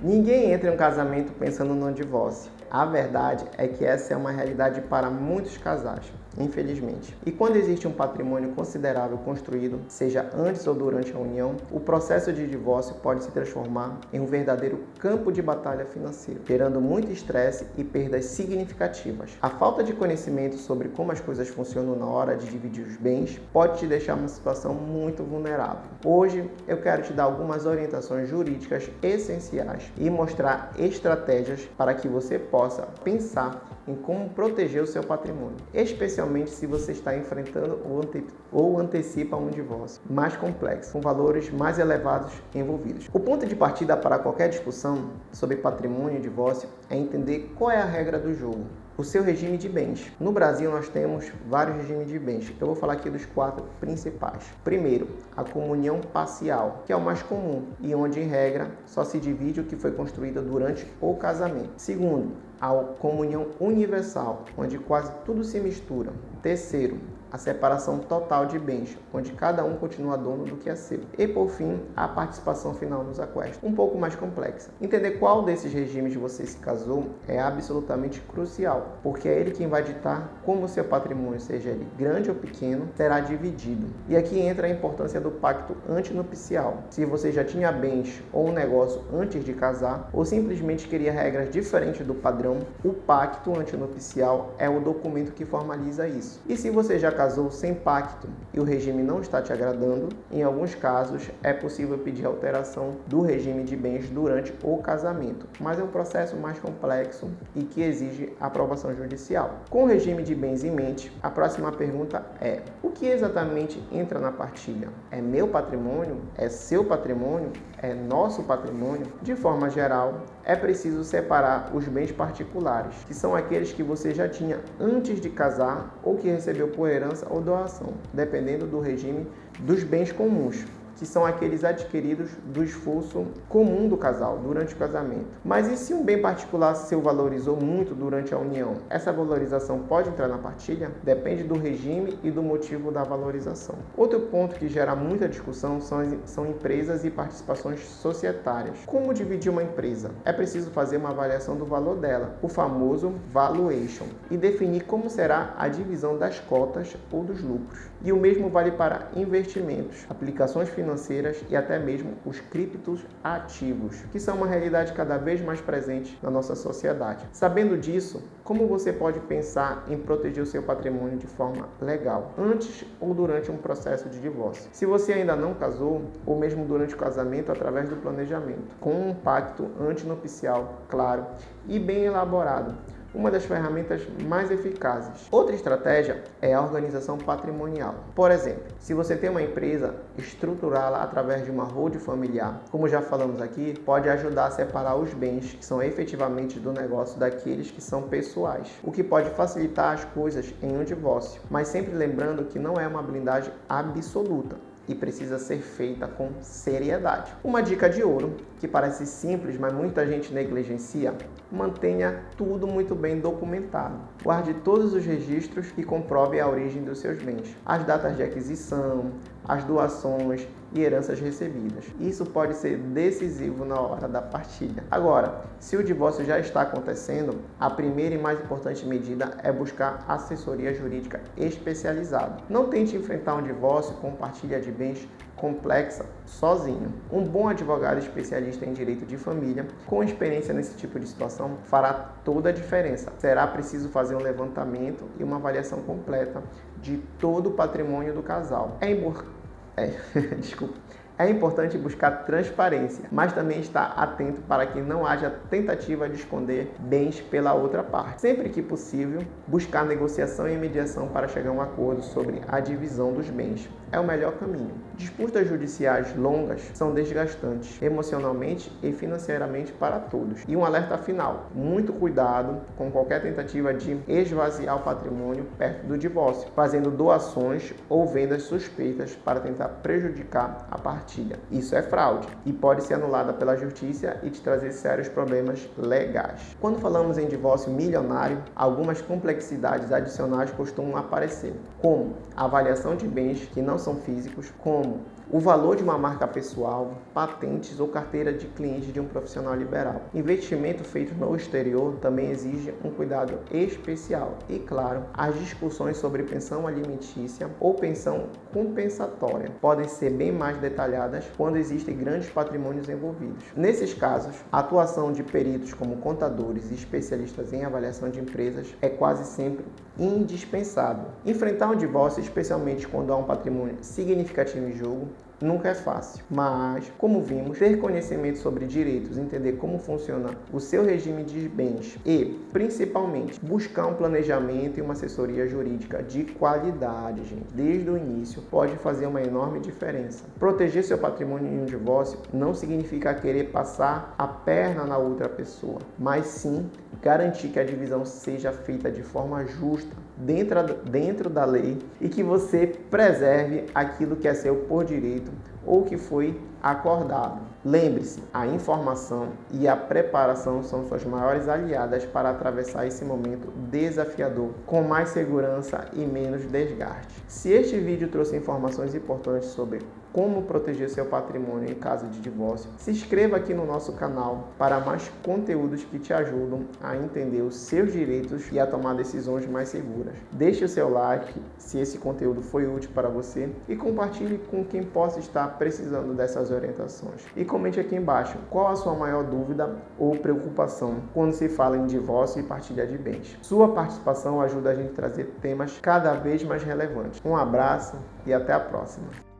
Ninguém entra em um casamento pensando no divórcio. A verdade é que essa é uma realidade para muitos casais, infelizmente. E quando existe um patrimônio considerável construído, seja antes ou durante a união, o processo de divórcio pode se transformar em um verdadeiro campo de batalha financeiro, gerando muito estresse e perdas significativas. A falta de conhecimento sobre como as coisas funcionam na hora de dividir os bens pode te deixar numa situação muito vulnerável. Hoje eu quero te dar algumas orientações jurídicas essenciais e mostrar estratégias para que você possa pensar em como proteger o seu patrimônio, especialmente se você está enfrentando ou antecipa um divórcio mais complexo, com valores mais elevados envolvidos. O ponto de partida para qualquer discussão sobre patrimônio e divórcio é entender qual é a regra do jogo. O seu regime de bens. No Brasil, nós temos vários regimes de bens. Eu vou falar aqui dos 4 principais. Primeiro, a comunhão parcial, que é o mais comum e onde, em regra, só se divide o que foi construído durante o casamento. Segundo, a comunhão universal, onde quase tudo se mistura. Terceiro, a separação total de bens, onde cada um continua dono do que é seu. E, por fim, a participação final nos aquestos, um pouco mais complexa. Entender qual desses regimes você se casou é absolutamente crucial, porque é ele quem vai ditar como o seu patrimônio, seja ele grande ou pequeno, será dividido. E aqui entra a importância do pacto antinupcial. Se você já tinha bens ou um negócio antes de casar, ou simplesmente queria regras diferentes do padrão, o pacto antinupcial é o documento que formaliza isso. E se você já casou sem pacto e o regime não está te agradando, em alguns casos é possível pedir alteração do regime de bens durante o casamento, mas é um processo mais complexo e que exige aprovação judicial. Com o regime de bens em mente, a próxima pergunta é: o que exatamente entra na partilha? É meu patrimônio? É seu patrimônio? É nosso patrimônio? De forma geral, é preciso separar os bens particulares, que são aqueles que você já tinha antes de casar ou que recebeu por herança ou doação, dependendo do regime dos bens comuns, que são aqueles adquiridos do esforço comum do casal durante o casamento. Mas e se um bem particular se valorizou muito durante a união? Essa valorização pode entrar na partilha? Depende do regime e do motivo da valorização. Outro ponto que gera muita discussão são empresas e participações societárias. Como dividir uma empresa? É preciso fazer uma avaliação do valor dela, o famoso valuation, e definir como será a divisão das cotas ou dos lucros. E o mesmo vale para investimentos, aplicações financeiras e até mesmo os criptos ativos, que são uma realidade cada vez mais presente na nossa sociedade. Sabendo disso, como você pode pensar em proteger o seu patrimônio de forma legal, antes ou durante um processo de divórcio? Se você ainda não casou, ou mesmo durante o casamento, através do planejamento, com um pacto antinupcial claro e bem elaborado, uma das ferramentas mais eficazes. Outra estratégia é a organização patrimonial. Por exemplo, se você tem uma empresa, estruturá-la através de uma holding familiar, como já falamos aqui, pode ajudar a separar os bens que são efetivamente do negócio daqueles que são pessoais, o que pode facilitar as coisas em um divórcio, mas sempre lembrando que não é uma blindagem absoluta e precisa ser feita com seriedade. Uma dica de ouro, que parece simples, mas muita gente negligencia: mantenha tudo muito bem documentado. Guarde todos os registros que comprovem a origem dos seus bens, as datas de aquisição, as doações e heranças recebidas. Isso pode ser decisivo na hora da partilha. Agora, se o divórcio já está acontecendo, a primeira e mais importante medida é buscar assessoria jurídica especializada. Não tente enfrentar um divórcio com partilha de bens complexa sozinho. Um bom advogado especialista em direito de família, com experiência nesse tipo de situação, fará toda a diferença. Será preciso fazer um levantamento e uma avaliação completa de todo o patrimônio do casal. É importante buscar transparência, mas também estar atento para que não haja tentativa de esconder bens pela outra parte. Sempre que possível, buscar negociação e mediação para chegar a um acordo sobre a divisão dos bens é o melhor caminho. Disputas judiciais longas são desgastantes emocionalmente e financeiramente para todos. E um alerta final: muito cuidado com qualquer tentativa de esvaziar o patrimônio perto do divórcio, fazendo doações ou vendas suspeitas para tentar prejudicar a partilha. Isso é fraude e pode ser anulada pela justiça e te trazer sérios problemas legais. Quando falamos em divórcio milionário, algumas complexidades adicionais costumam aparecer, como a avaliação de bens que não são físicos, como o valor de uma marca pessoal, patentes ou carteira de cliente de um profissional liberal. Investimento feito no exterior também exige um cuidado especial e, claro, as discussões sobre pensão alimentícia ou pensão compensatória podem ser bem mais detalhadas quando existem grandes patrimônios envolvidos. Nesses casos, a atuação de peritos como contadores e especialistas em avaliação de empresas é quase sempre indispensável. Enfrentar um divórcio, especialmente quando há um patrimônio significativo em jogo, nunca é fácil, mas, como vimos, ter conhecimento sobre direitos, entender como funciona o seu regime de bens e, principalmente, buscar um planejamento e uma assessoria jurídica de qualidade, gente, desde o início, pode fazer uma enorme diferença. Proteger seu patrimônio em um divórcio não significa querer passar a perna na outra pessoa, mas sim garantir que a divisão seja feita de forma justa, dentro da lei, e que você preserve aquilo que é seu por direito ou que foi acordado. Lembre-se, a informação e a preparação são suas maiores aliadas para atravessar esse momento desafiador com mais segurança e menos desgaste. Se este vídeo trouxe informações importantes sobre como proteger seu patrimônio em caso de divórcio, se inscreva aqui no nosso canal para mais conteúdos que te ajudam a entender os seus direitos e a tomar decisões mais seguras. Deixe o seu like se esse conteúdo foi útil para você e compartilhe com quem possa estar precisando dessas orientações. E comente aqui embaixo qual a sua maior dúvida ou preocupação quando se fala em divórcio e partilha de bens. Sua participação ajuda a gente a trazer temas cada vez mais relevantes. Um abraço e até a próxima.